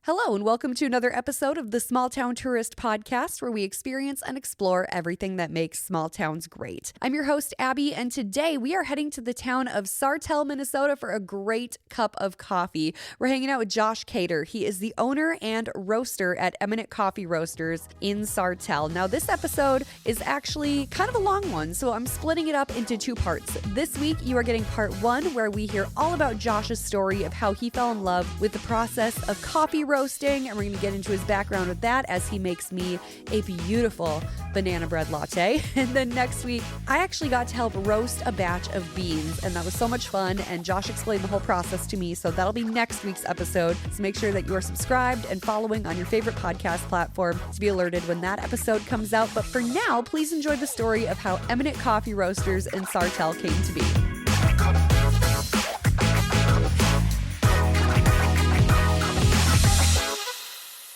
Hello, and welcome to another episode of the Small Town Tourist Podcast, where we experience and explore everything that makes small towns great. I'm your host, Abby, and today we are heading to the town of Sartell, Minnesota for a great cup of coffee. We're hanging out with Josh Kaeter. He is the owner and roaster at Eminent Coffee Roasters in Sartell. Now, this episode is actually kind of a long one, so I'm splitting it up into two parts. This week, you are getting part one, where we hear all about Josh's story of how he fell in love with the process of coffee roasting, and we're going to get into his background with that as he makes me a beautiful banana bread latte. And then next week, I actually got to help roast a batch of beans, and that was so much fun, and Josh explained the whole process to me, so that'll be next week's episode. So make sure that you are subscribed and following on your favorite podcast platform to be alerted when that episode comes out. But for now, please enjoy the story of how Eminent Coffee Roasters in Sartell came to be.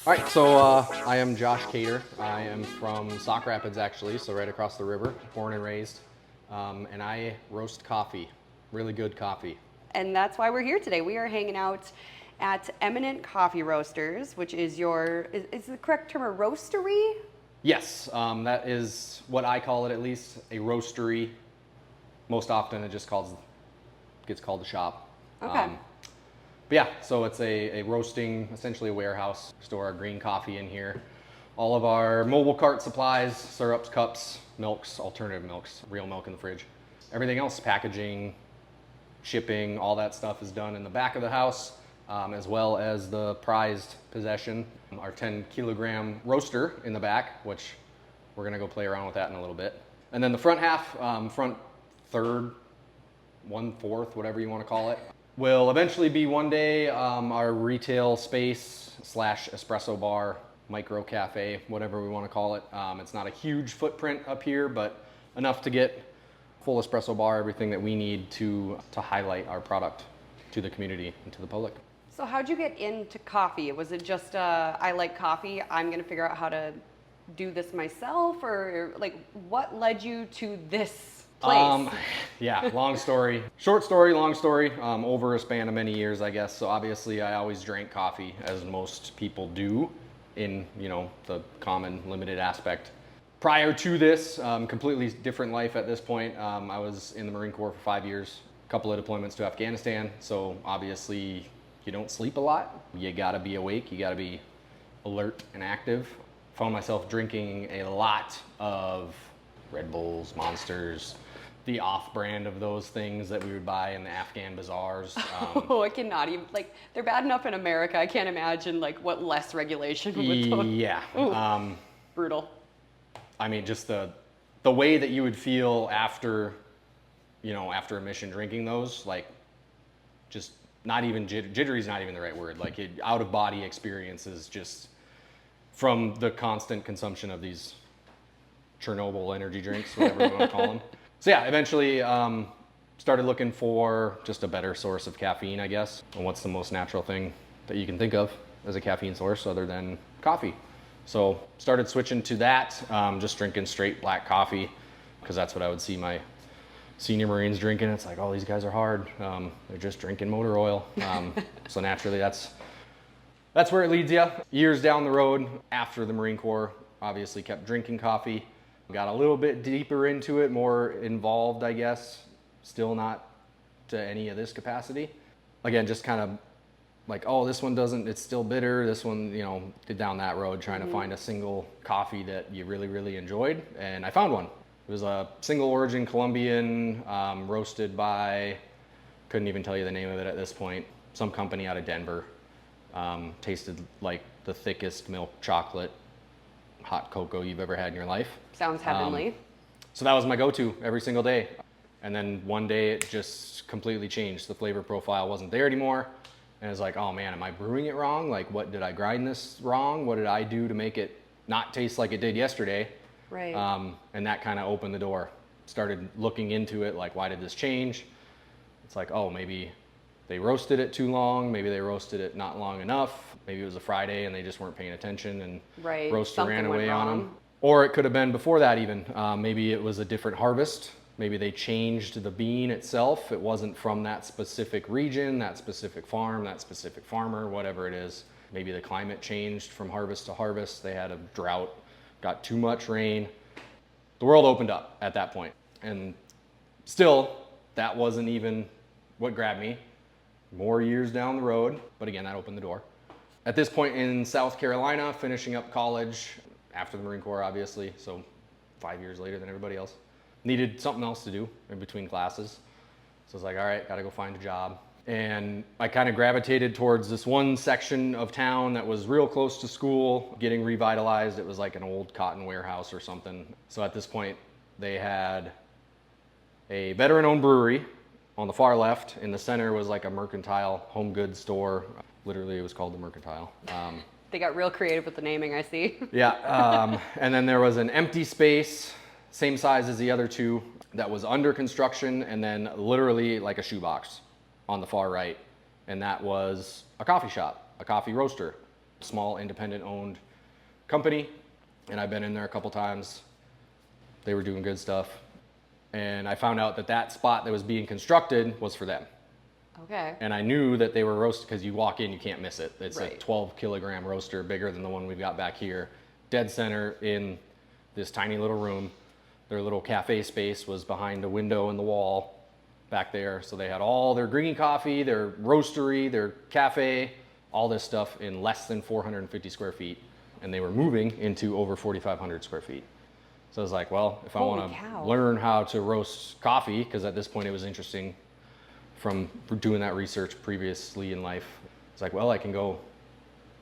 All right, so I am Josh Kaeter. I am from Sauk Rapids, actually, so right across the river, born and raised. And I roast coffee, really good coffee. And that's why we're here today. We are hanging out at Eminent Coffee Roasters, which is is the correct term a roastery? Yes, that is what I call it, at least, a roastery. Most often it just gets called a shop. Okay. But yeah, so it's a roasting, essentially a warehouse. Store our green coffee in here. All of our mobile cart supplies, syrups, cups, milks, alternative milks, real milk in the fridge. Everything else, packaging, shipping, all that stuff is done in the back of the house, as well as the prized possession, our 10 kilogram roaster in the back, which we're gonna go play around with that in a little bit. And then the front half, front third, 1/4, whatever you wanna call it, will eventually be one day our retail space / espresso bar, micro cafe, whatever we want to call it. It's not a huge footprint up here, but enough to get full espresso bar, everything that we need to highlight our product to the community and to the public. So how'd you get into coffee? Was it just I like coffee, I'm gonna figure out how to do this myself, or like what led you to this place? Yeah, long story. Short story, long story, over a span of many years, I guess. So obviously I always drank coffee, as most people do in, the common limited aspect. Prior to this, completely different life at this point. I was in the Marine Corps for 5 years, a couple of deployments to Afghanistan. So obviously you don't sleep a lot. You gotta be awake, you gotta be alert and active. Found myself drinking a lot of Red Bulls, Monsters, the off-brand of those things that we would buy in the Afghan bazaars. I cannot even, they're bad enough in America. I can't imagine, what less regulation with those. Yeah. Brutal. I mean, just the way that you would feel after a mission drinking those, just not even, jittery is not even the right word. Out-of-body experiences just from the constant consumption of these Chernobyl energy drinks, whatever you want to call them. So yeah, eventually started looking for just a better source of caffeine, I guess. And what's the most natural thing that you can think of as a caffeine source other than coffee? So started switching to that, just drinking straight black coffee, because that's what I would see my senior Marines drinking. It's like, oh, these guys are hard. They're just drinking motor oil. So naturally that's where it leads you. Years down the road, after the Marine Corps, obviously kept drinking coffee. Got a little bit deeper into it, more involved, I guess. Still not to any of this capacity. Again, just kind of oh, this one it's still bitter. This one, did down that road trying to find a single coffee that you really, really enjoyed. And I found one. It was a single origin Colombian, roasted by, couldn't even tell you the name of it at this point, some company out of Denver. Tasted like the thickest milk chocolate hot cocoa you've ever had in your life. Sounds heavenly. So that was my go-to every single day. And then one day it just completely changed. The flavor profile wasn't there anymore. And it's like, oh man, am I brewing it wrong? What did I grind this wrong? What did I do to make it not taste like it did yesterday? Right. And that kind of opened the door. Started looking into it, why did this change? It's like, oh, maybe they roasted it too long. Maybe they roasted it not long enough. Maybe it was a Friday and they just weren't paying attention and roaster ran away on them. Or it could have been before that even. Maybe it was a different harvest. Maybe they changed the bean itself. It wasn't from that specific region, that specific farm, that specific farmer, whatever it is. Maybe the climate changed from harvest to harvest. They had a drought, got too much rain. The world opened up at that point. And still, that wasn't even what grabbed me. More years down the road, but again, that opened the door. At this point in South Carolina, finishing up college after the Marine Corps, obviously, so 5 years later than everybody else. Needed something else to do in between classes. So I was like, all right, gotta go find a job. And I kind of gravitated towards this one section of town that was real close to school, getting revitalized. It was like an old cotton warehouse or something. So at this point, they had a veteran-owned brewery on the far left. In the center was like a mercantile home goods store. Literally, it was called the Mercantile. They got real creative with the naming, I see. Yeah, and then there was an empty space, same size as the other two, that was under construction, and then literally like a shoebox on the far right. And that was a coffee shop, a coffee roaster, small independent owned company. And I've been in there a couple times. They were doing good stuff. And I found out that that spot that was being constructed was for them. Okay. And I knew that they were roasted because you walk in, you can't miss it. It's Right. a 12 kilogram roaster, bigger than the one we've got back here. Dead center in this tiny little room. Their little cafe space was behind a window in the wall back there. So they had all their green coffee, their roastery, their cafe, all this stuff in less than 450 square feet. And they were moving into over 4,500 square feet. So I was like, well, if I want to learn how to roast coffee, because at this point it was interesting from doing that research previously in life. It's like, well, I can go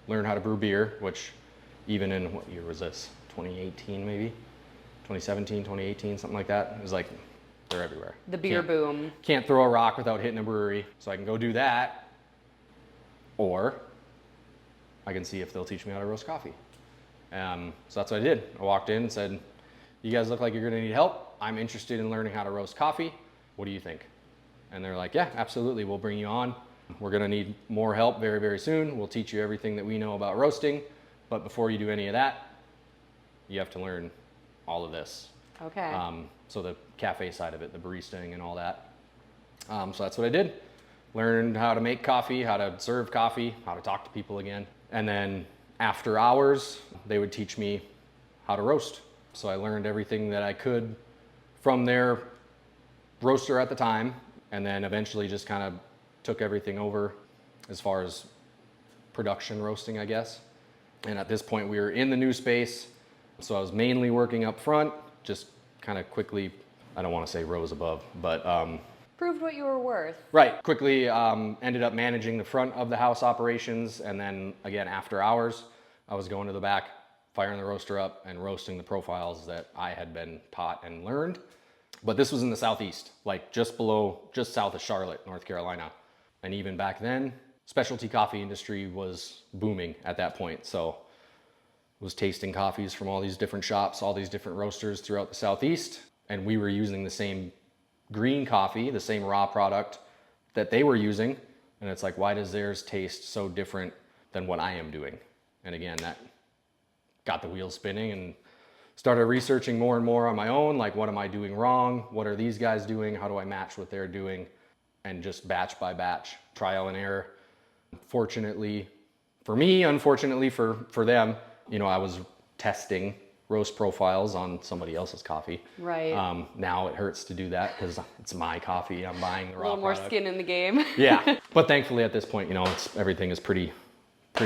learn how to brew beer, which even in, what year was this? 2018 maybe? 2017, 2018, something like that. It was like, they're everywhere. The beer boom. Can't throw a rock without hitting a brewery. So I can go do that, or I can see if they'll teach me how to roast coffee. So that's what I did. I walked in and said, you guys look like you're gonna need help. I'm interested in learning how to roast coffee. What do you think? And they're like, yeah, absolutely, we'll bring you on. We're gonna need more help very, very soon. We'll teach you everything that we know about roasting. But before you do any of that, you have to learn all of this. Okay. So the cafe side of it, the baristaing and all that. So that's what I did. Learned how to make coffee, how to serve coffee, how to talk to people again. And then after hours, they would teach me how to roast. So I learned everything that I could from their roaster at the time, and then eventually just kind of took everything over as far as production roasting, I guess. And at this point, we were in the new space. So I was mainly working up front, just kind of quickly, I don't want to say rose above, but proved what you were worth. right, quickly ended up managing the front of the house operations. And then again, after hours, I was going to the back, firing the roaster up and roasting the profiles that I had been taught and learned. But this was in the southeast, like just south of Charlotte, North Carolina. And even back then, specialty coffee industry was booming at that point. So was tasting coffees from all these different shops, all these different roasters throughout the southeast. And we were using the same green coffee, the same raw product that they were using. And it's like, why does theirs taste so different than what I am doing? And again, that got the wheels spinning and started researching more and more on my own. Like, what am I doing wrong? What are these guys doing? How do I match what they're doing? And just batch by batch, trial and error. Fortunately for me, unfortunately for them, you know, I was testing roast profiles on somebody else's coffee. Right. Now it hurts to do that because it's my coffee. I'm buying the raw A little more product. skin in the game. Yeah, but thankfully at this point, you know, everything is pretty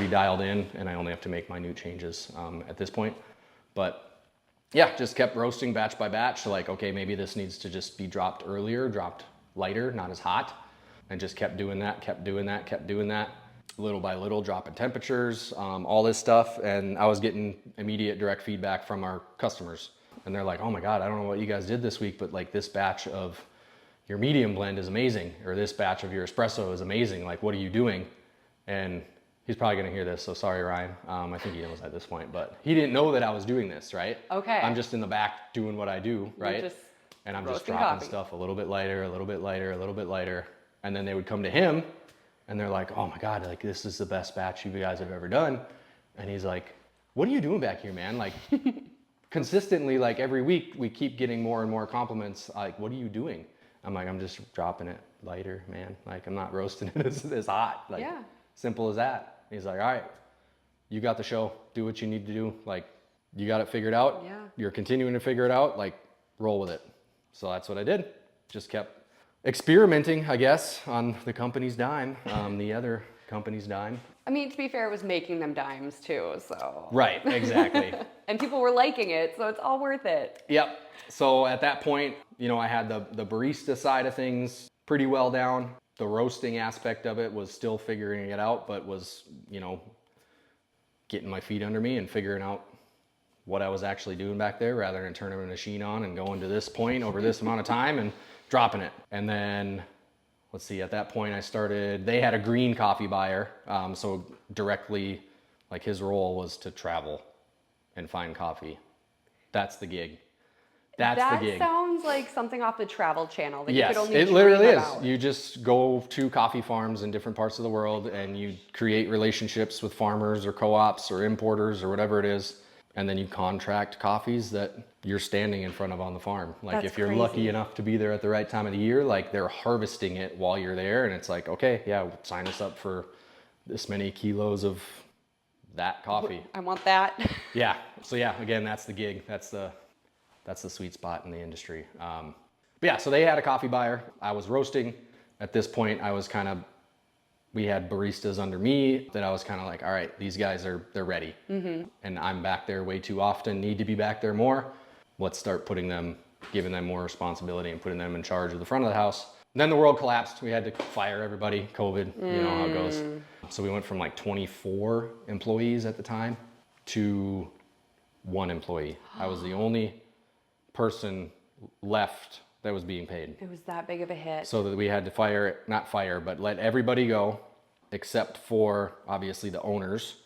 dialed in, and I only have to make minute changes at this point. But yeah, just kept roasting batch by batch. So like, okay, maybe this needs to just be dropped earlier, dropped lighter, not as hot, and just kept doing that. Little by little, dropping temperatures, all this stuff. And I was getting immediate direct feedback from our customers. And they're like, oh my God, I don't know what you guys did this week, but like this batch of your medium blend is amazing, or this batch of your espresso is amazing. Like, what are you doing? And he's probably gonna hear this, so sorry, Ryan. I think he knows at this point, but he didn't know that I was doing this, right? Okay. I'm just in the back doing what I do, right? And I'm just dropping stuff a little bit lighter, a little bit lighter, a little bit lighter. And then they would come to him and they're like, oh my God, like this is the best batch you guys have ever done. And he's like, what are you doing back here, man? Like consistently, like every week we keep getting more and more compliments. Like, what are you doing? I'm like, I'm just dropping it lighter, man. Like I'm not roasting it as hot. Like, yeah. Simple as that. He's like, all right, you got the show, do what you need to do. Like, you got it figured out. Yeah. You're continuing to figure it out, like, roll with it. So that's what I did. Just kept experimenting, I guess, on the company's dime, the other company's dime. I mean, to be fair, it was making them dimes too, so. Right, exactly. And people were liking it, so it's all worth it. Yep. So at that point, you know, I had the barista side of things pretty well down. The roasting aspect of it was still figuring it out, but was, you know, getting my feet under me and figuring out what I was actually doing back there rather than turning a machine on and going to this point over this amount of time and dropping it. And then, let's see, at that point I started, they had a green coffee buyer. So directly, like, his role was to travel and find coffee. That's the gig. That's the gig. That sounds like something off the Travel Channel that Yes, you could only it literally dream is. about. You just go to coffee farms in different parts of the world and you create relationships with farmers or co-ops or importers or whatever it is. And then you contract coffees that you're standing in front of on the farm. Like, That's if you're crazy. lucky enough to be there at the right time of the year, like, they're harvesting it while you're there. And it's like, okay, yeah, sign us up for this many kilos of that coffee. I want that. Yeah. So yeah, again, that's the gig. That's the sweet spot in the industry. But yeah, so they had a coffee buyer. I was roasting. At this point, I was we had baristas under me that I was kind of like, all right, these guys they're ready. Mm-hmm. And I'm back there way too often, need to be back there more. Let's start giving them more responsibility and putting them in charge of the front of the house. And then the world collapsed. We had to fire everybody, COVID, you know how it goes. So we went from like 24 employees at the time to 1 employee. I was the only person left that was being paid. It was that big of a hit. So that we had to but let everybody go except for obviously the owners.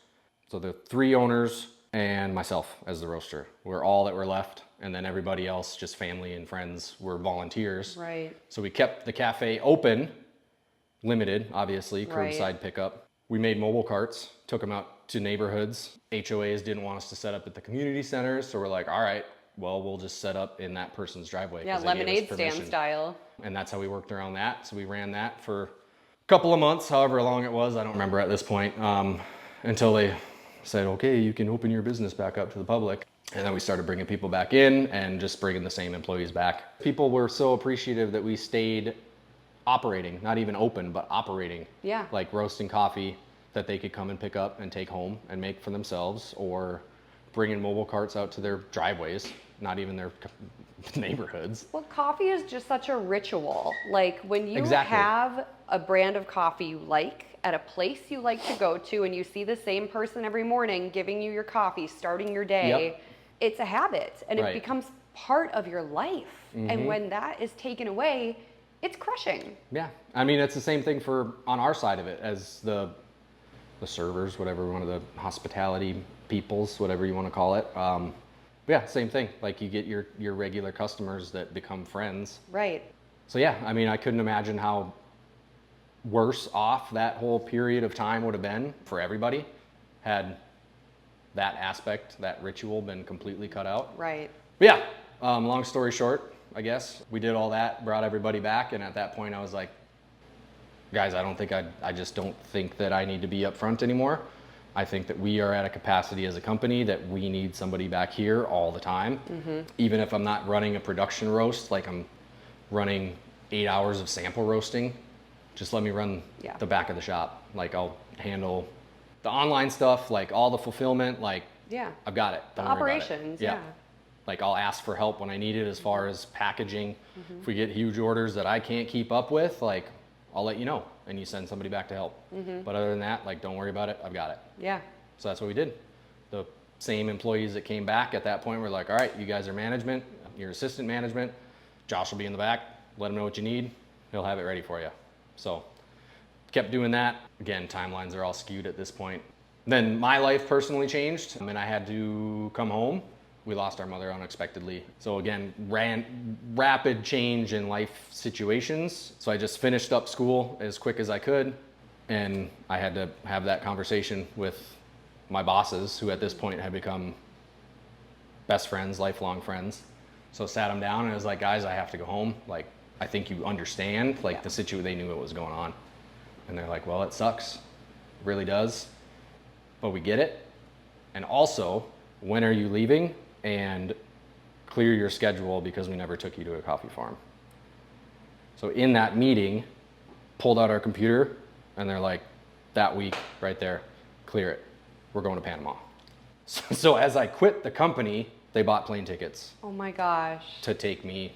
So the 3 owners and myself as the roaster were all that were left. And then everybody else, just family and friends, were volunteers. Right. So we kept the cafe open, limited, obviously, Right. curbside pickup. We made mobile carts, took them out to neighborhoods. HOAs didn't want us to set up at the community centers. So we're like, all right, well, we'll just set up in that person's driveway. Yeah, 'cause they gave us lemonade stand permission. style. And that's how we worked around that. So we ran that for a couple of months, however long it was. I don't remember at this point, until they said, okay, you can open your business back up to the public. And then we started bringing people back in and just bringing the same employees back. People were so appreciative that we stayed operating, not even open, but operating. Yeah. Like roasting coffee that they could come and pick up and take home and make for themselves, or bringing mobile carts out to their driveways, not even their neighborhoods. Well, coffee is just such a ritual. Like, when you Exactly. have a brand of coffee you like at a place you like to go to, and you see the same person every morning giving you your coffee, starting your day, Yep. it's a habit, and Right. it becomes part of your life. Mm-hmm. And when that is taken away, it's crushing. Yeah, I mean, it's the same thing on our side of it as the servers, whatever, one of the hospitality peoples, whatever you want to call it. Yeah, same thing. Like, you get your regular customers that become friends. Right. So yeah, I mean, I couldn't imagine how worse off that whole period of time would have been for everybody had that aspect, that ritual, been completely cut out. Right. But yeah, long story short, I guess we did all that, brought everybody back, and at that point I was like, guys, I just don't think that I need to be up front anymore. I think that we are at a capacity as a company that we need somebody back here all the time. Mm-hmm. Even if I'm not running a production roast, like I'm running 8 hours of sample roasting, just let me run the back of the shop. Like, I'll handle the online stuff, like all the fulfillment, like I've got it. Don't worry about it. Operations, Like, I'll ask for help when I need it as far as packaging. Mm-hmm. If we get huge orders that I can't keep up with, like, I'll let you know and you send somebody back to help. Mm-hmm. But other than that, like, don't worry about it. I've got it. Yeah. So that's what we did. The same employees that came back at that point were like, all right, you guys are management, you're assistant management. Josh will be in the back. Let him know what you need. He'll have it ready for you. So kept doing that. Again, timelines are all skewed at this point. Then my life personally changed, and I had to come home. We lost our mother unexpectedly. So again, rapid change in life situations. So I just finished up school as quick as I could, and I had to have that conversation with my bosses, who at this point had become best friends, lifelong friends. So sat them down and I was like, guys, I have to go home. Like, I think you understand, like, the situation. They knew what was going on. And they're like, well, it sucks. It really does. But we get it. And also, when are you leaving? And clear your schedule because we never took you to a coffee farm. So in that meeting, pulled out our computer and they're like, that week right there, clear it. We're going to Panama. So as I quit the company, they bought plane tickets. Oh my gosh. To take me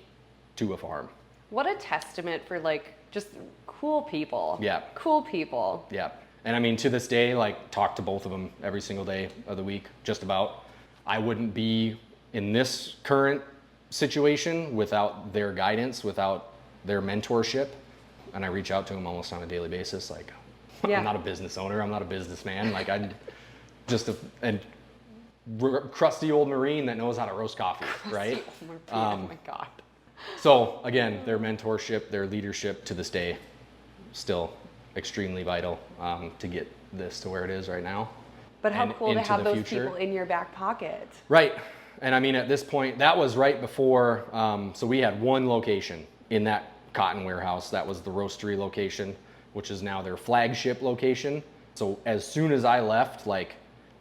to a farm. What a testament for like just cool people. Yeah. Cool people. Yeah. And I mean, to this day, like talk to both of them every single day of the week, just about. I wouldn't be in this current situation without their guidance, without their mentorship. And I reach out to them almost on a daily basis. Like, I'm not a business owner. I'm not a businessman. Like I'm just a crusty old Marine that knows how to roast coffee, right? Oh my God. So again, their mentorship, their leadership to this day, still extremely vital to get this to where it is right now. But how cool to have those future. people in your back pocket. Right. And I mean, at this point, that was right before, so we had one location in that cotton warehouse. That was the roastery location, which is now their flagship location. So as soon as I left, like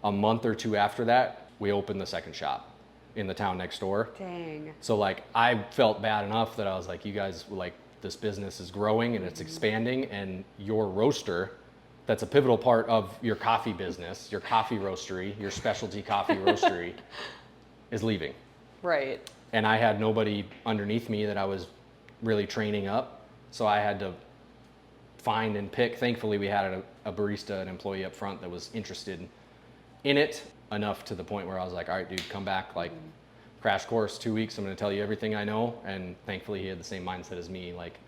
a month or two after that, we opened the second shop in the town next door. Dang. So like I felt bad enough that I was like, you guys, like this business is growing and it's expanding, and your roaster, that's a pivotal part of your coffee business, your coffee roastery, your specialty coffee roastery is leaving. Right. And I had nobody underneath me that I was really training up. So I had to find and pick. Thankfully, we had a barista, an employee up front that was interested in it enough to the point where I was like, all right, dude, come back, like crash course, 2 weeks. I'm going to tell you everything I know. And thankfully he had the same mindset as me, like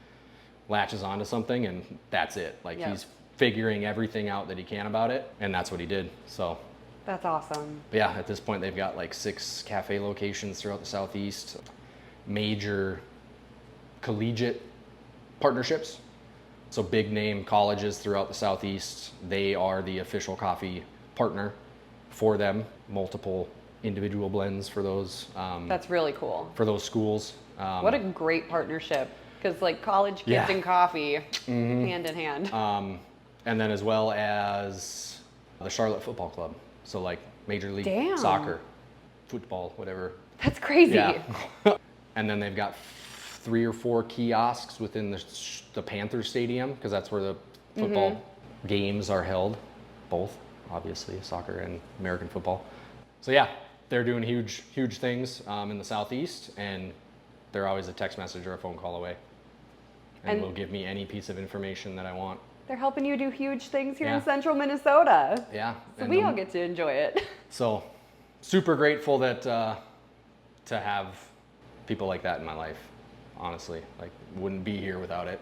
latches onto something and that's it. Like he's figuring everything out that he can about it. And that's what he did. So that's awesome. But yeah, at this point they've got like 6 cafe locations throughout the Southeast, major collegiate partnerships. So big name colleges throughout the Southeast, they are the official coffee partner for them, multiple individual blends for those. That's really cool. For those schools. What a great partnership, because like college kids and coffee, hand in hand. And then as well as the Charlotte Football Club. So like Major League Soccer, football, whatever. That's crazy. Yeah. And then they've got 3 or 4 kiosks within the Panther Stadium, because that's where the football games are held, both, obviously, soccer and American football. So yeah, they're doing huge things in the Southeast, and they're always a text message or a phone call away, and will give me any piece of information that I want. They're helping you do huge things here in central Minnesota. Yeah. So we all get to enjoy it. So super grateful that to have people like that in my life, honestly. Like, wouldn't be here without it.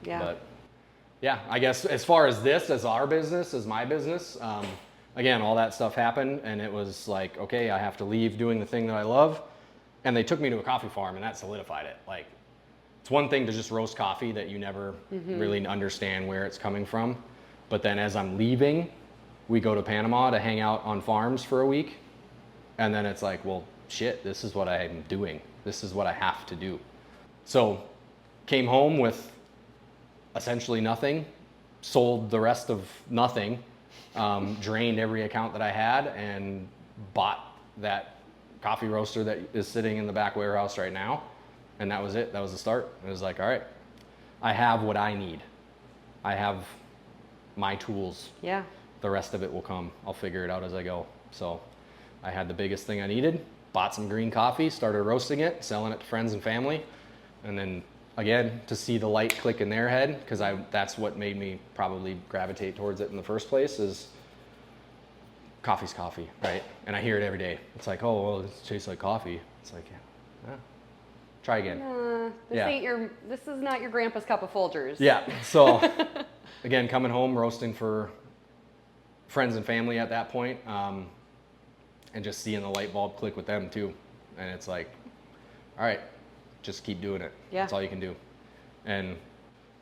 Yeah. But yeah, I guess as far as this, as our business, as my business, again, all that stuff happened, and it was like, okay, I have to leave doing the thing that I love. And they took me to a coffee farm, and that solidified it. Like, it's one thing to just roast coffee that you never really understand where it's coming from. But then as I'm leaving, we go to Panama to hang out on farms for a week. And then it's like, well, shit, this is what I'm doing. This is what I have to do. So came home with essentially nothing, sold the rest of nothing, drained every account that I had, and bought that coffee roaster that is sitting in the back warehouse right now. And that was it. That was the start. It was like, all right, I have what I need. I have my tools. Yeah. The rest of it will come. I'll figure it out as I go. So I had the biggest thing I needed, bought some green coffee, started roasting it, selling it to friends and family. And then again, to see the light click in their head, because that's what made me probably gravitate towards it in the first place, is coffee's coffee, right? And I hear it every day. It's like, oh, well, it tastes like coffee. It's like, yeah. Try again. This is not your grandpa's cup of Folgers. Yeah. So again, coming home, roasting for friends and family at that point, and just seeing the light bulb click with them too. And it's like, all right, just keep doing it. Yeah. That's all you can do. And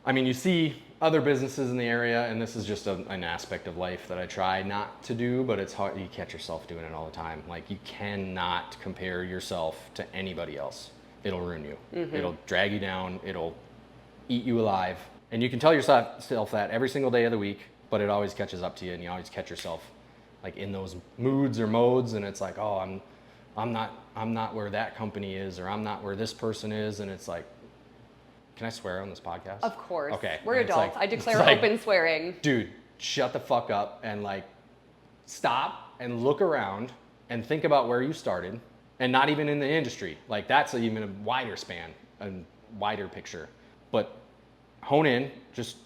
I mean, you see other businesses in the area, and this is just an aspect of life that I try not to do, but it's hard. You catch yourself doing it all the time. Like, you cannot compare yourself to anybody else. It'll ruin you. It'll drag you down. It'll eat you alive. And you can tell yourself that every single day of the week, but it always catches up to you, and you always catch yourself like in those moods or modes, and it's like, oh, I'm not where that company is, or I'm not where this person is, and it's like, can I swear on this podcast? Of course. Okay. We're And it's adults. like- I declare it's like, open swearing. dude, shut the fuck up and like stop and look around and think about where you started, and not even in the industry. Like that's even a wider span, a wider picture. But hone in, just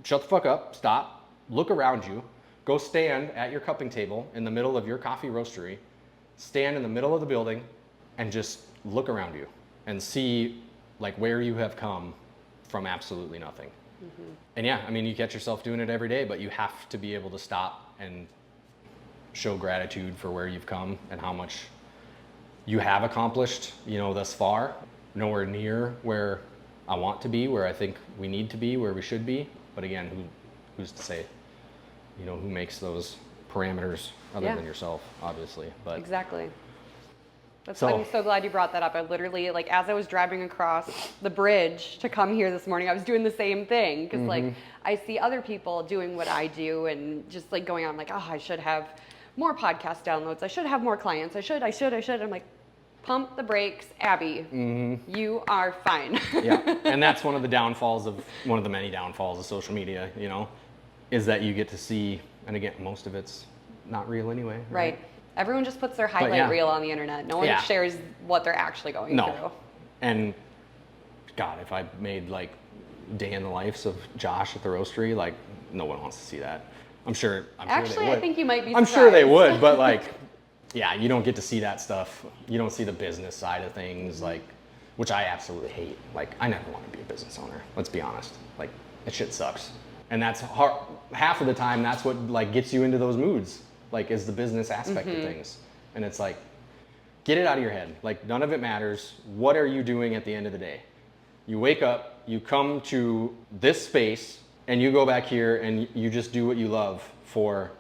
shut the fuck up, stop, look around you, go stand at your cupping table in the middle of your coffee roastery, stand in the middle of the building, and just look around you and see like where you have come from absolutely nothing. Mm-hmm. And yeah, I mean, you catch yourself doing it every day, but you have to be able to stop and show gratitude for where you've come and how much you have accomplished, you know, thus far. Nowhere near where I want to be, where I think we need to be, where we should be. But again, who's to say, you know, who makes those parameters other than yourself, obviously. But exactly. I'm so glad you brought that up. I literally, like, as I was driving across the bridge to come here this morning, I was doing the same thing. Because, like, I see other people doing what I do and just, like, going on, like, oh, I should have more podcast downloads. I should have more clients. I should. I'm like, pump the brakes, Abby. You are fine. Yeah, and that's one of the many downfalls of social media, you know, is that you get to see, and again, most of it's not real anyway. Right. Everyone just puts their highlight reel on the internet. No one shares what they're actually going through. And God, if I made like day in the lives of Josh at the roastery, like no one wants to see that. I'm sure Actually, they would. I think you might be I'm surprised. sure they would, but like, yeah, you don't get to see that stuff. You don't see the business side of things, like, which I absolutely hate. Like, I never want to be a business owner. Let's be honest. Like, that shit sucks. And that's hard. Half of the time, that's what like gets you into those moods. Like, is the business aspect of things. And it's like, get it out of your head. Like, none of it matters. What are you doing at the end of the day? You wake up, you come to this space, and you go back here and you just do what you love for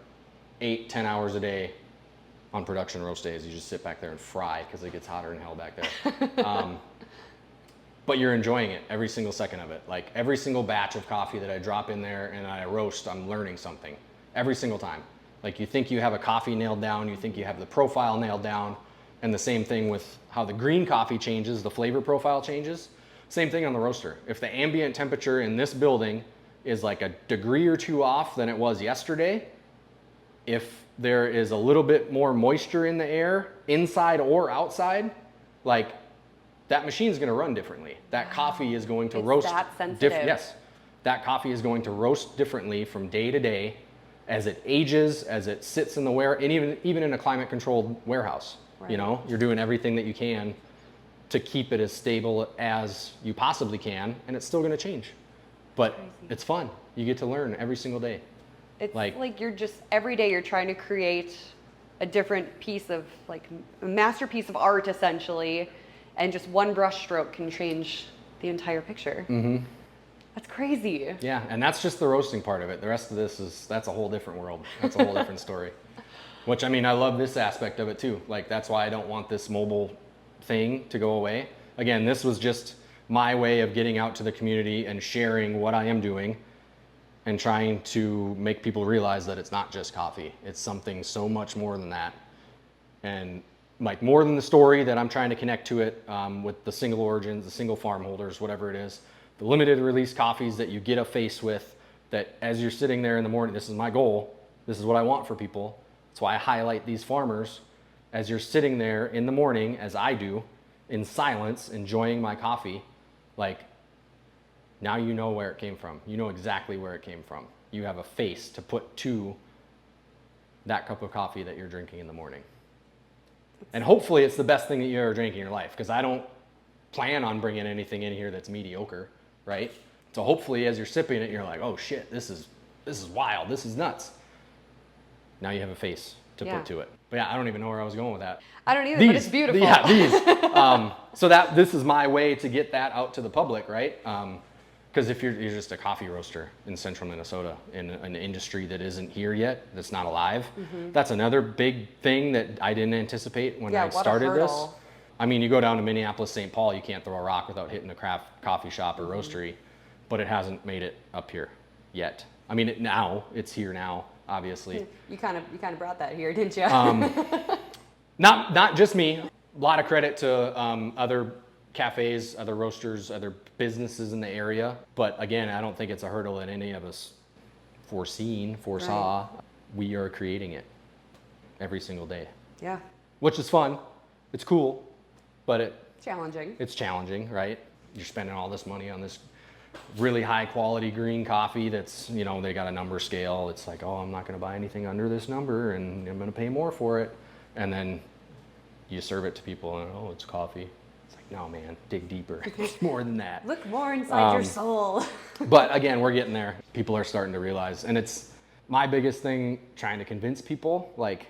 8-10 hours a day on production roast days. You just sit back there and fry because it gets hotter than hell back there. But you're enjoying it, every single second of it. Like, every single batch of coffee that I drop in there and I roast, I'm learning something. Every single time. Like, you think you have a coffee nailed down, you think you have the profile nailed down, and the same thing with how the green coffee changes, the flavor profile changes. Same thing on the roaster. If the ambient temperature in this building is like a degree or two off than it was yesterday, if there is a little bit more moisture in the air, inside or outside, like, that machine's gonna run differently. That coffee is going to roast. That sensitive. Yes, that coffee is going to roast differently from day to day, as it ages, as it sits in the and even in a climate controlled warehouse. Right. You know, you're doing everything that you can to keep it as stable as you possibly can, and it's still going to change. But it's fun. You get to learn every single day. It's like you're just, every day you're trying to create a different piece of, like, a masterpiece of art, essentially, and just one brush stroke can change the entire picture. That's crazy. Yeah, and that's just the roasting part of it. The rest of this that's a whole different world. That's a whole different story. Which, I mean, I love this aspect of it too. Like, that's why I don't want this mobile thing to go away. Again, this was just my way of getting out to the community and sharing what I am doing and trying to make people realize that it's not just coffee. It's something so much more than that. And like, more than the story that I'm trying to connect to it with the single origins, the single farm holders, whatever it is. The limited release coffees that you get a face with, that as you're sitting there in the morning, this is my goal, this is what I want for people. That's why I highlight these farmers. As you're sitting there in the morning, as I do, in silence, enjoying my coffee, like, now you know where it came from. You know exactly where it came from. You have a face to put to that cup of coffee that you're drinking in the morning. And hopefully it's the best thing that you ever drank in your life, because I don't plan on bringing anything in here that's mediocre. Right? So hopefully as you're sipping it, you're like, oh shit, this is wild, this is nuts. Now you have a face to put to it. But yeah, I don't even know where I was going with that. I don't either, but it's beautiful. Yeah, these. So this is my way to get that out to the public, right? Because if you're just a coffee roaster in central Minnesota in an industry that isn't here yet, that's not alive, that's another big thing that I didn't anticipate when I started this. I mean, you go down to Minneapolis, St. Paul, you can't throw a rock without hitting a craft coffee shop or roastery, but it hasn't made it up here yet. I mean, it's here now, obviously. You kind of brought that here, didn't you? Not just me. A lot of credit to other cafes, other roasters, other businesses in the area. But again, I don't think it's a hurdle that any of us foresaw. Right. We are creating it every single day. Yeah. Which is fun. It's cool, but it's challenging, right? You're spending all this money on this really high quality green coffee that's, you know, they got a number scale. It's like, oh, I'm not going to buy anything under this number and I'm going to pay more for it. And then you serve it to people and, oh, it's coffee. It's like, no, man, dig deeper. It's more than that. Look more inside your soul. But again, we're getting there. People are starting to realize, and it's my biggest thing, trying to convince people, like,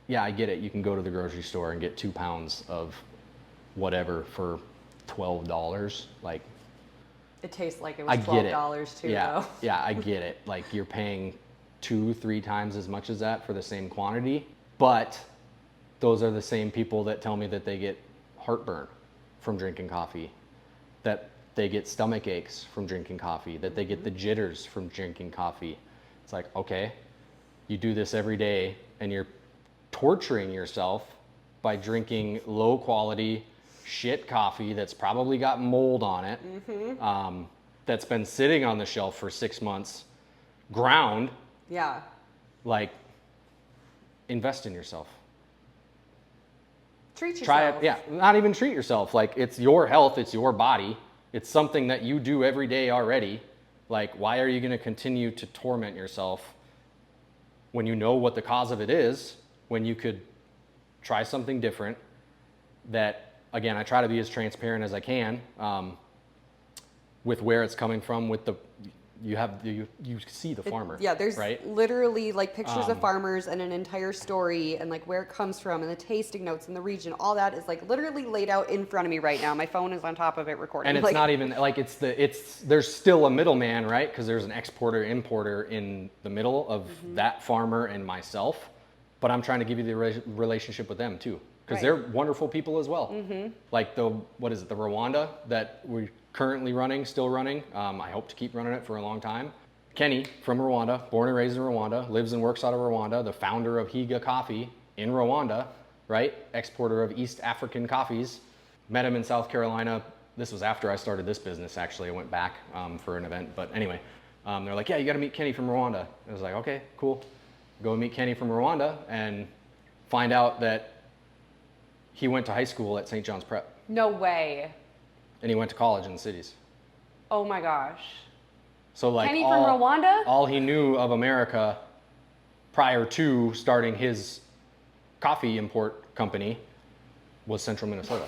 yeah, I get it. You can go to the grocery store and get 2 pounds of whatever for $12. Like, it tastes like it was $12 too, though. Yeah, I get it. Like, you're paying 2-3 times as much as that for the same quantity. But those are the same people that tell me that they get heartburn from drinking coffee, that they get stomach aches from drinking coffee, that they get the jitters from drinking coffee. It's like, okay, you do this every day and you're torturing yourself by drinking low quality shit coffee that's probably got mold on it, that's been sitting on the shelf for 6 months, ground. Yeah. Like, invest in yourself. Treat yourself. Try it. Yeah, not even treat yourself. Like, it's your health, it's your body. It's something that you do every day already. Like, why are you going to continue to torment yourself when you know what the cause of it is, when you could try something different that, again, I try to be as transparent as I can with where it's coming from, with the, you see the farmer. Yeah, there's right? literally like pictures of farmers and an entire story and like where it comes from and the tasting notes and the region. All that is like literally laid out in front of me right now. My phone is on top of it recording. And it's not even like there's still a middleman, right? Because there's an exporter importer in the middle of that farmer and myself. But I'm trying to give you the relationship with them too, because they're wonderful people as well. Like the Rwanda that we're currently still running. I hope to keep running it for a long time. Kenny from Rwanda, born and raised in Rwanda, lives and works out of Rwanda, the founder of Higa Coffee in Rwanda, right? Exporter of East African coffees. Met him in South Carolina. This was after I started this business, actually. I went back for an event. But anyway, they're like, yeah, you got to meet Kenny from Rwanda. I was like, okay, cool. Go meet Kenny from Rwanda and find out that he went to high school at St. John's Prep. No way. And he went to college in the cities. Oh my gosh. So like Kenny from Rwanda? All he knew of America prior to starting his coffee import company was Central Minnesota.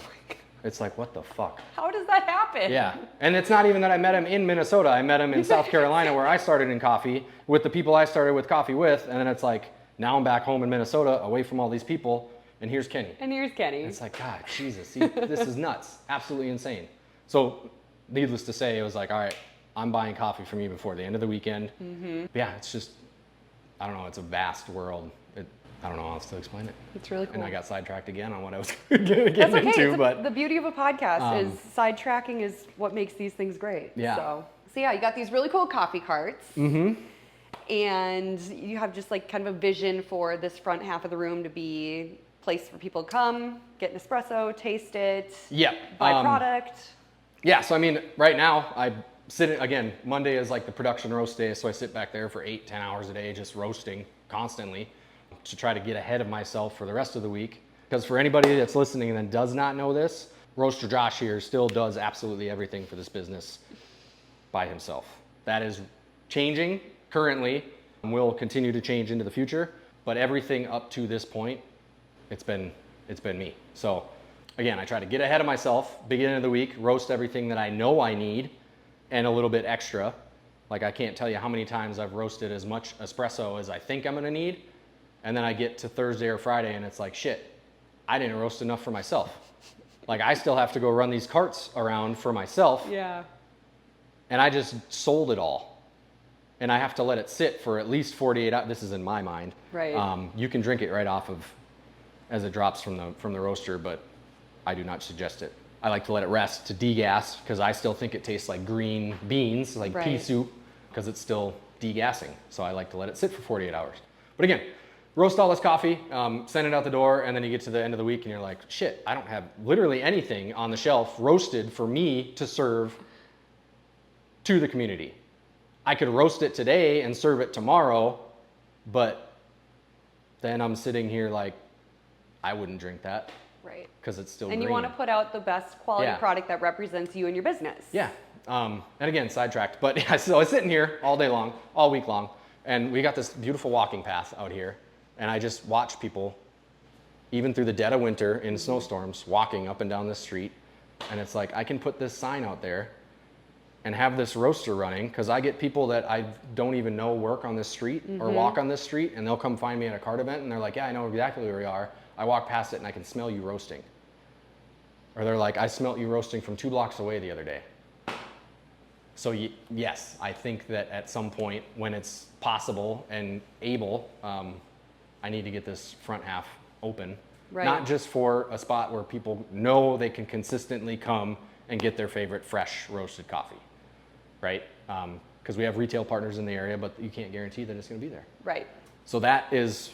It's like, what the fuck? How does that happen? Yeah. And it's not even that I met him in Minnesota. I met him in South Carolina where I started in coffee with the people I started with coffee with. And then it's like, now I'm back home in Minnesota away from all these people. And here's Kenny. And it's like, God, Jesus, this is nuts. Absolutely insane. So needless to say, it was like, all right, I'm buying coffee from you before the end of the weekend. But yeah, it's just, I don't know, it's a vast world. I don't know how else to explain it. It's really cool. And I got sidetracked again on what I was getting into. But the beauty of a podcast is sidetracking is what makes these things great. Yeah. So yeah, you got these really cool coffee carts. And you have just like kind of a vision for this front half of the room to be a place for people to come, get an espresso, taste it, buy product. Yeah, so I mean, right now I sit, again, Monday is like the production roast day, so I sit back there for 8-10 hours a day just roasting constantly to try to get ahead of myself for the rest of the week. Because for anybody that's listening and that does not know this, Roaster Josh here still does absolutely everything for this business by himself. That is changing currently and will continue to change into the future, but everything up to this point, it's been me. So again, I try to get ahead of myself, beginning of the week, roast everything that I know I need and a little bit extra. Like, I can't tell you how many times I've roasted as much espresso as I think I'm gonna need. And then I get to Thursday or Friday and it's like, shit, I didn't roast enough for myself. Like, I still have to go run these carts around for myself. Yeah. And I just sold it all. And I have to let it sit for at least 48 hours. This is in my mind. Right. You can drink it right off of, as it drops from the roaster, but I do not suggest it. I like to let it rest to degas because I still think it tastes like green beans, like pea soup, because it's still degassing. So I like to let it sit for 48 hours. But again, roast all this coffee, send it out the door, and then you get to the end of the week and you're like, shit, I don't have literally anything on the shelf roasted for me to serve to the community. I could roast it today and serve it tomorrow, but then I'm sitting here like, I wouldn't drink that. Right. Because it's still and green. You want to put out the best quality Yeah. product that represents you and your business. Yeah. And again, sidetracked. But yeah, so I was sitting here all day long, all week long, and we got this beautiful walking path out here. And I just watch people, even through the dead of winter in snowstorms, walking up and down this street. And it's like, I can put this sign out there and have this roaster running, because I get people that I don't even know work on this street or walk on this street, and they'll come find me at a cart event and they're like, yeah, I know exactly where you are. I walk past it and I can smell you roasting. Or they're like, I smelt you roasting from 2 blocks away the other day. So yes, I think that at some point when it's possible and able, I need to get this front half open. Right. Not just for a spot where people know they can consistently come and get their favorite fresh roasted coffee, right? Because we have retail partners in the area, but you can't guarantee that it's going to be there. Right. So that is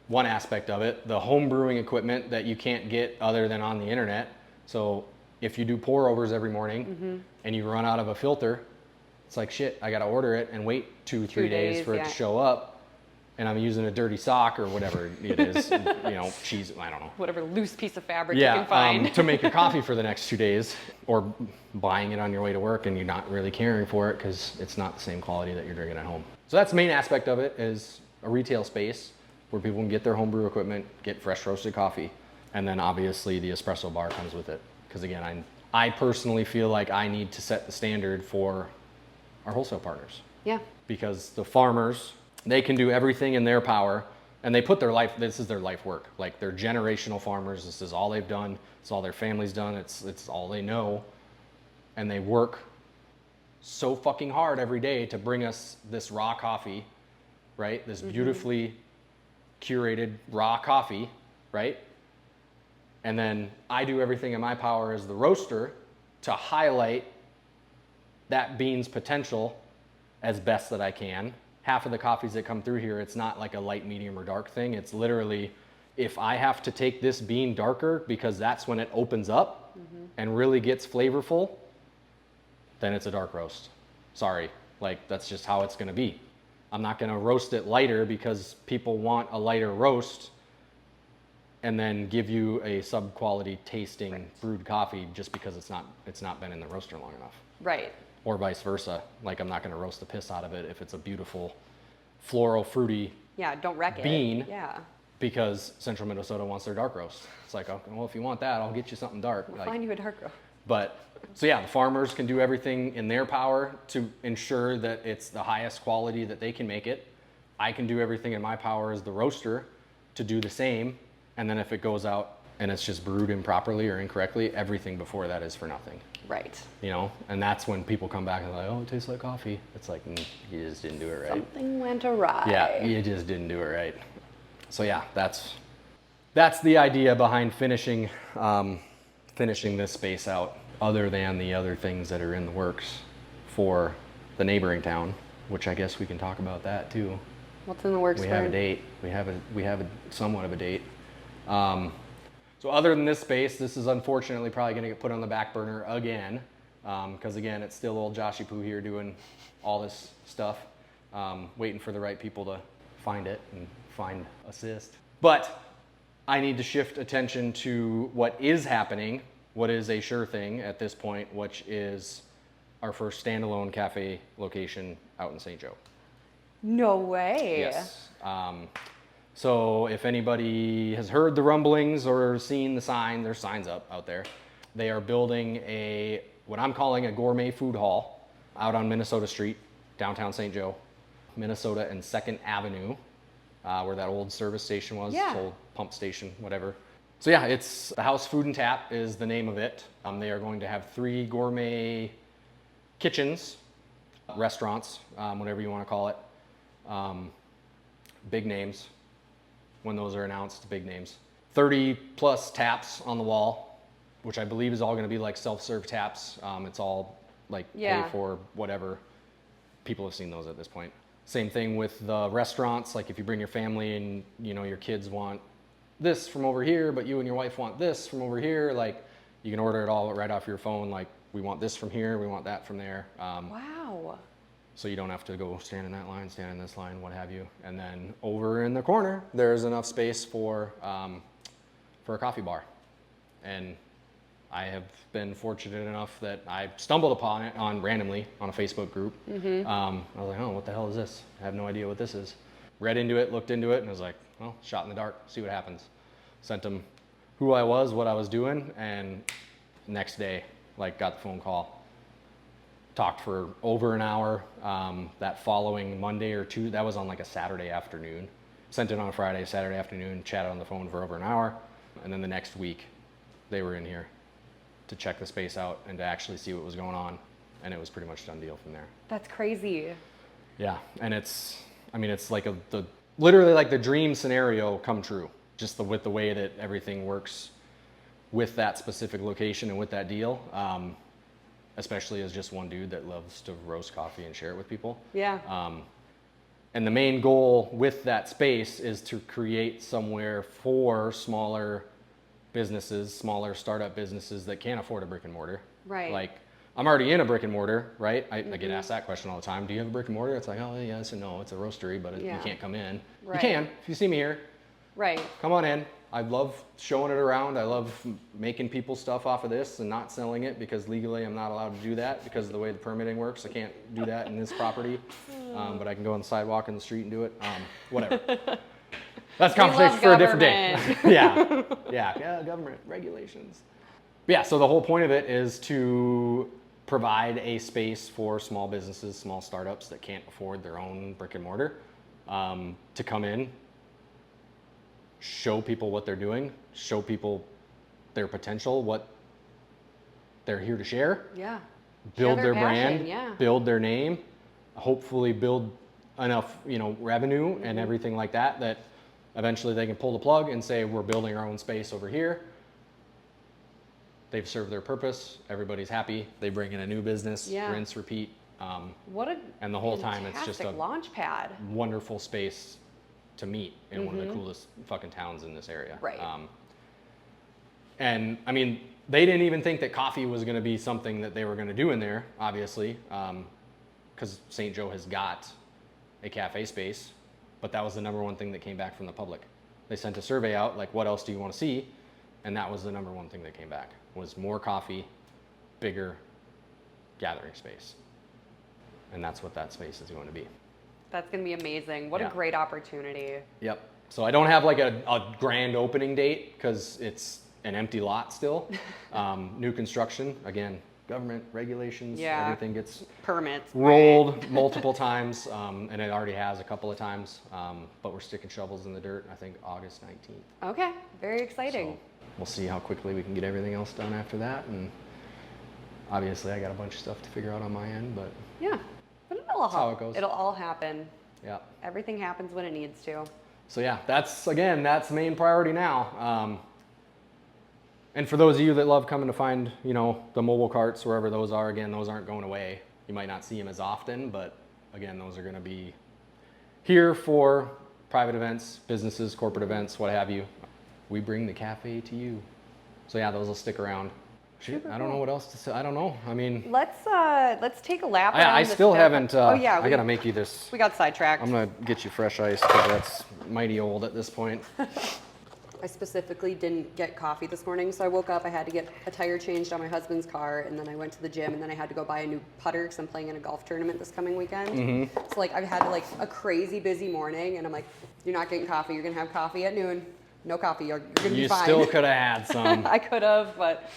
one aspect of it. The home brewing equipment that you can't get other than on the internet. So if you do pour overs every morning and you run out of a filter, it's like, shit, I got to order it and wait 2-3 days for it to show up. And I'm using a dirty sock or whatever it is, cheese, I don't know. Whatever loose piece of fabric you can find. To make your coffee for the next 2 days, or buying it on your way to work and you're not really caring for it because it's not the same quality that you're drinking at home. So that's the main aspect of it, is a retail space where people can get their homebrew equipment, get fresh roasted coffee, and then obviously the espresso bar comes with it. Because again, I personally feel like I need to set the standard for our wholesale partners. Yeah. Because the farmers, they can do everything in their power, and they put their life, this is their life work. Like, they're generational farmers. This is all they've done. It's all their family's done. It's all they know. And they work so fucking hard every day to bring us this raw coffee, right? This beautifully curated raw coffee, right? And then I do everything in my power as the roaster to highlight that bean's potential as best that I can. Half of the coffees that come through here, it's not like a light, medium, or dark thing. It's literally, if I have to take this bean darker because that's when it opens up and really gets flavorful, then it's a dark roast. Sorry, like, that's just how it's gonna be. I'm not gonna roast it lighter because people want a lighter roast and then give you a sub-quality tasting brewed coffee just because it's not been in the roaster long enough. Right. Or vice versa. Like, I'm not going to roast the piss out of it if it's a beautiful floral fruity don't wreck bean. it. Yeah. Because Central Minnesota wants their dark roast. It's like, okay, well, if you want that, I'll get you something dark. We'll find you a dark roast. But so yeah, the farmers can do everything in their power to ensure that it's the highest quality that they can make it. I can do everything in my power as the roaster to do the same. And then if it goes out and it's just brewed improperly or incorrectly, everything before that is for nothing. Right. And that's when people come back and they're like, oh, it tastes like coffee. It's like, you just didn't do it right. Something went awry. Yeah, you just didn't do it right. So yeah, that's the idea behind finishing this space out, other than the other things that are in the works for the neighboring town, which I guess we can talk about that too. What's in the works? We have a date. We have a somewhat of a date. So other than this space, this is unfortunately probably going to get put on the back burner again, because again, it's still old Joshy Poo here doing all this stuff, waiting for the right people to find it and assist. But I need to shift attention to what is happening, what is a sure thing at this point, which is our first standalone cafe location out in St. Joe. No way. Yes. So if anybody has heard the rumblings or seen the sign, there's signs up out there. They are building what I'm calling a gourmet food hall out on Minnesota Street, downtown St. Joe, Minnesota and 2nd Avenue, where that old service station was, old pump station, whatever. So yeah, it's the House Food and Tap is the name of it. They are going to have 3 gourmet kitchens, restaurants, whatever you want to call it. Big names. When those are announced, big names. 30 plus taps on the wall, which I believe is all going to be like self-serve taps. It's all like pay for whatever. People have seen those at this point. Same thing with the restaurants. Like if you bring your family and your kids want this from over here, but you and your wife want this from over here, like you can order it all right off your phone. Like we want this from here, we want that from there. Wow. So you don't have to go stand in that line, stand in this line, what have you. And then over in the corner, there's enough space for a coffee bar. And I have been fortunate enough that I stumbled upon it randomly on a Facebook group. I was like, oh, what the hell is this? I have no idea what this is. Read into it, looked into it, and was like, well, shot in the dark, see what happens. Sent them who I was, what I was doing, and next day, like, got the phone call. Talked for over an hour. That following Monday or Tuesday, that was on like a Saturday afternoon. Sent it on a Friday, Saturday afternoon, chatted on the phone for over an hour. And then the next week, they were in here to check the space out and to actually see what was going on. And it was pretty much done deal from there. That's crazy. Yeah, and it's like literally like the dream scenario come true, just with the way that everything works with that specific location and with that deal. Especially as just one dude that loves to roast coffee and share it with people. Yeah. And the main goal with that space is to create somewhere for smaller businesses, smaller startup businesses that can't afford a brick and mortar. Right. Like, I'm already in a brick and mortar, right? I get asked that question all the time. Do you have a brick and mortar? It's like, oh, yes and no. It's a roastery, but you can't come in. Right. You can, if you see me here. Right. Come on in. I love showing it around. I love making people stuff off of this and not selling it because legally I'm not allowed to do that because of the way the permitting works. I can't do that in this property, but I can go on the sidewalk in the street and do it. Whatever. That's a conversation for a different day. Yeah, government regulations. But yeah, so the whole point of it is to provide a space for small businesses, small startups that can't afford their own brick and mortar to come in, show people what they're doing, show people their potential, what they're here to share. Yeah. Build their passion, brand, build their name, hopefully build enough, revenue and everything like that, that eventually they can pull the plug and say, we're building our own space over here. They've served their purpose. Everybody's happy. They bring in a new business, rinse, repeat. And the whole time it's just a launch pad. Wonderful space to meet in one of the coolest fucking towns in this area. Right. And I mean, they didn't even think that coffee was going to be something that they were going to do in there, obviously, because St. Joe has got a cafe space, but that was the number one thing that came back from the public. They sent a survey out, like, what else do you want to see? And that was the number one thing that came back, was more coffee, bigger gathering space. And that's what that space is going to be. That's going to be amazing. What a great opportunity. Yep. So I don't have like a grand opening date because it's an empty lot still. New construction, again, government regulations, everything gets permits rolled multiple times, and it already has a couple of times, but we're sticking shovels in the dirt, I think August 19th. Okay, very exciting. So we'll see how quickly we can get everything else done after that, and obviously I got a bunch of stuff to figure out on my end, but yeah, but how it goes. It'll all happen. Yeah. Everything happens when it needs to. So yeah, that's the main priority now. And for those of you that love coming to find, the mobile carts, wherever those are, again, those aren't going away. You might not see them as often, but again, those are going to be here for private events, businesses, corporate events, what have you. We bring the cafe to you. So yeah, those will stick around. I don't know what else to say. I don't know. I mean, let's take a lap around I still haven't. I we gotta make you this. We got sidetracked. I'm gonna get you fresh ice because that's mighty old at this point. I specifically didn't get coffee this morning, so I woke up, I had to get a tire changed on my husband's car, and then I went to the gym, and then I had to go buy a new putter because I'm playing in a golf tournament this coming weekend. So like I've had a crazy busy morning, and I'm like, you're not getting coffee, you're gonna have coffee at noon. No coffee, you're gonna be fine. You still could have had some. I could have, but.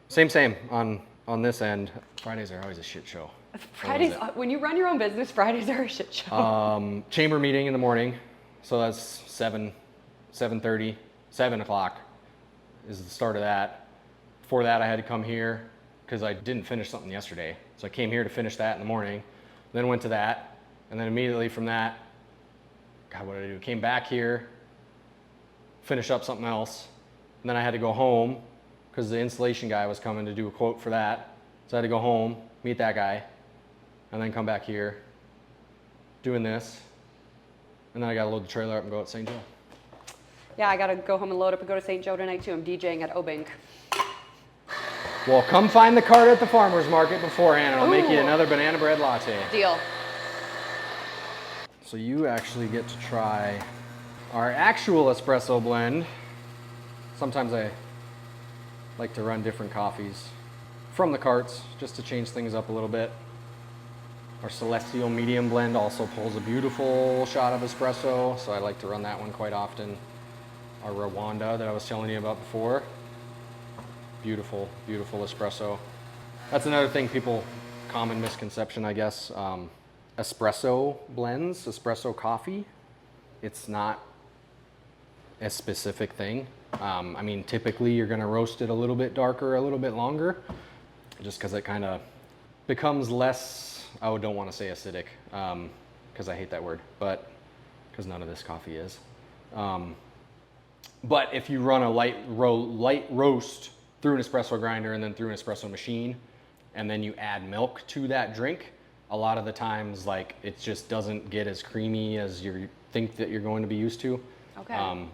Same on this end. Fridays are always a shit show. Fridays, when you run your own business, Fridays are a shit show. Chamber meeting in the morning, so that's 7:30, 7 o'clock is the start of that. Before that, I had to come here because I didn't finish something yesterday. So I came here to finish that in the morning, then went to that, and then immediately from that, God, what did I do? Came back here, finish up something else, and then I had to go home because the installation guy was coming to do a quote for that. So I had to go home, meet that guy, and then come back here, doing this, and then I gotta load the trailer up and go out to St. Joe. Yeah, I gotta go home and load up and go to St. Joe tonight too. I'm DJing at Obink. Well, come find the cart at the farmer's market beforehand, and I'll make you another banana bread latte. Deal. So you actually get to try our actual espresso blend. Sometimes I like to run different coffees from the carts just to change things up a little bit. Our Celestial medium blend also pulls a beautiful shot of espresso, so I like to run that one quite often. Our Rwanda that I was telling you about before. Beautiful, beautiful espresso. That's another thing common misconception, I guess. Espresso blends, espresso coffee, it's not a specific thing. I mean, typically you're gonna roast it a little bit darker, a little bit longer, just because it kind of becomes less, I don't want to say acidic, because I hate that word, but because none of this coffee is. But if you run a light roast through an espresso grinder and then through an espresso machine, and then you add milk to that drink, a lot of the times, like, it just doesn't get as creamy as you think that you're going to be used to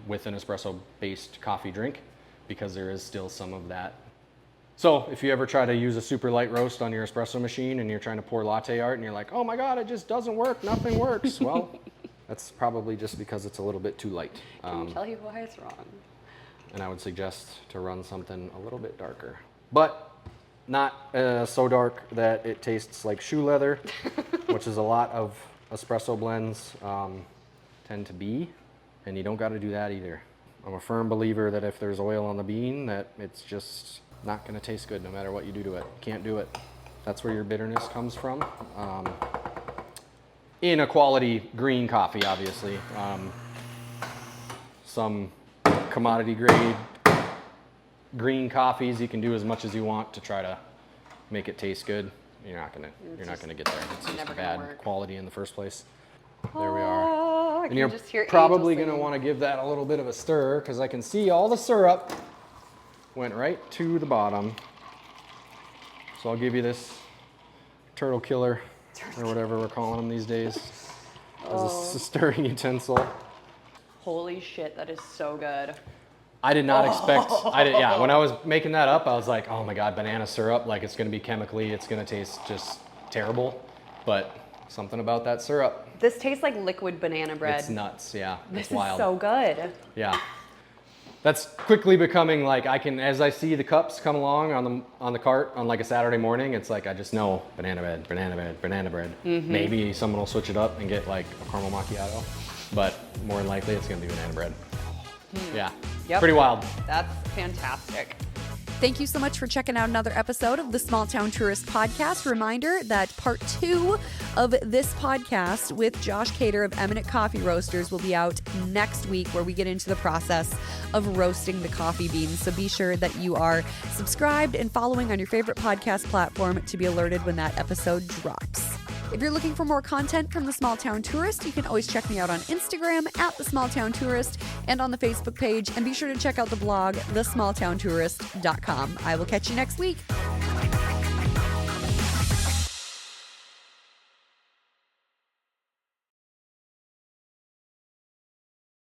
with an espresso-based coffee drink, because there is still some of that. So if you ever try to use a super light roast on your espresso machine and you're trying to pour latte art and you're like, oh my God, it just doesn't work, nothing works. Well, that's probably just because it's a little bit too light. Can you tell you why it's wrong? And I would suggest to run something a little bit darker, but not so dark that it tastes like shoe leather, which is a lot of espresso blends tend to be, and you don't got to do that either. I'm a firm believer that if there's oil on the bean, that it's just not going to taste good no matter what you do to it. Can't do it. That's where your bitterness comes from. In a quality green coffee, obviously. Some commodity grade green coffees, you can do as much as you want to try to make it taste good. You're not gonna get there. It's just bad quality in the first place. There we are. And you're probably gonna want to give that a little bit of a stir, because I can see all the syrup went right to the bottom. So I'll give you this turtle killer, or whatever we're calling them these days, as a stirring utensil. Holy shit, that is so good. I did not expect, when I was making that up, I was like, oh my God, banana syrup, like it's gonna be chemically, it's gonna taste just terrible. But something about that syrup. This tastes like liquid banana bread. It's nuts, yeah. It's wild. This is so good. Yeah. That's quickly becoming like, as I see the cups come along on the cart on like a Saturday morning, it's like, I just know banana bread, banana bread, banana bread. Mm-hmm. Maybe someone will switch it up and get like a caramel macchiato, but more than likely it's gonna be banana bread. Yeah, pretty wild. That's fantastic. Thank you so much for checking out another episode of the Small Town Tourist Podcast. Reminder that part 2 of this podcast with Josh Kaeter of Eminent Coffee Roasters will be out next week, where we get into the process of roasting the coffee beans. So be sure that you are subscribed and following on your favorite podcast platform to be alerted when that episode drops. If you're looking for more content from The Small Town Tourist, you can always check me out on Instagram at The Small Town Tourist and on the Facebook page. And be sure to check out the blog, thesmalltowntourist.com. I will catch you next week.